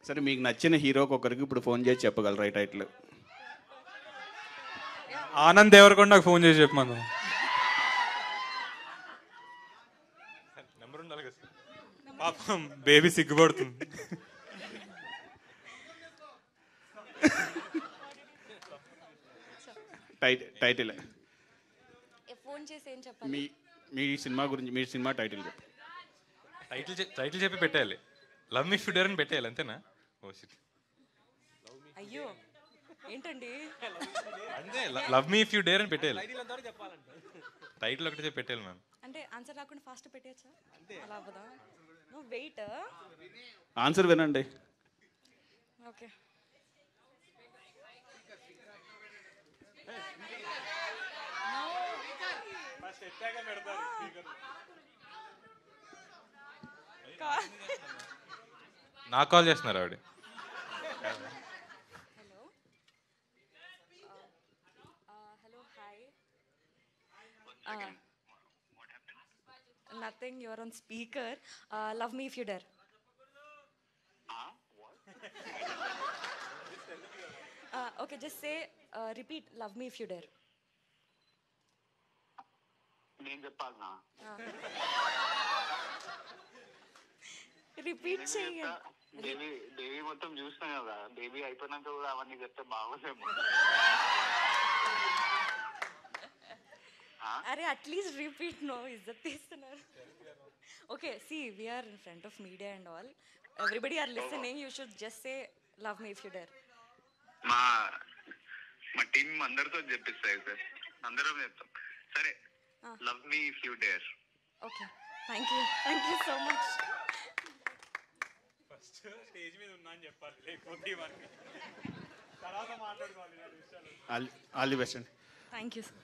సరే మీకు నచ్చిన హీరోకి ఒకరికి ఇప్పుడు ఫోన్ చేసి చెప్పగలరా ఈ టైటిల్? ఆనంద్ దేవరకొండకు ఫోన్ చేసి చెప్పమను. నెంబర్ ఉండాలి కదా సార్. పాపం బేబీ సిగ్గుపడుతుంది. టైటిల్ ఫోన్ చేసి ఏం చెప్పాలి? మీ సినిమా గురించి, మీ సినిమా టైటిల్ చెప్పు. టైటిల్ చెప్పి పెట్టేయాలి. లవ్ మీ ఫుడర్ అని పెట్టేయాలి, అంతేనా? Oh shit. అయ్యో ఏంటండి, అంతే, love me if you dare అని పెట్టేయాలి. టైటిల్ ఒకటి చెప్పి పెట్టేయాలి మ్యామ్. అంటే ఆన్సర్ రాకుండా ఫాస్ట్ పెట్టేయచ్చా? అలా అవ్వదా? No wait. ఆన్సర్ వినండి. ఓకే. నాకు కాల్ చేస్తున్నారు ఆవిడ. Hello hello hi. Nothing, your on speaker. Love me if you dare. Okay, just say repeat love me if you dare. నేను చెప్పాలనా? రిపీట్ చేయండి. బేబీ మొత్తం చూసినా కదా, బేబీ అయిపోయినాక కూడా అవన్నీ చెప్తే బాగోదేమో. అరే అట్లీస్ట్ రిపీట్. నో ఇజ్జత్ తీస్తున్నారు. Okay, see we are in front of media and all, everybody are listening. You should just say love me if you dare. మా టీం అందరితో చెప్పిస్తాయి సార్, అందరం చెప్తాం. సరే, love me if you dare. Okay, thank you so much. First stage మీద ఉన్నా అని చెప్పాలి, లేకపోతే ఇవన్నీ తర్వాత మాట్లాడుకోవాలి. ఆల్ ది బెస్ట్ అండి. Thank you sir.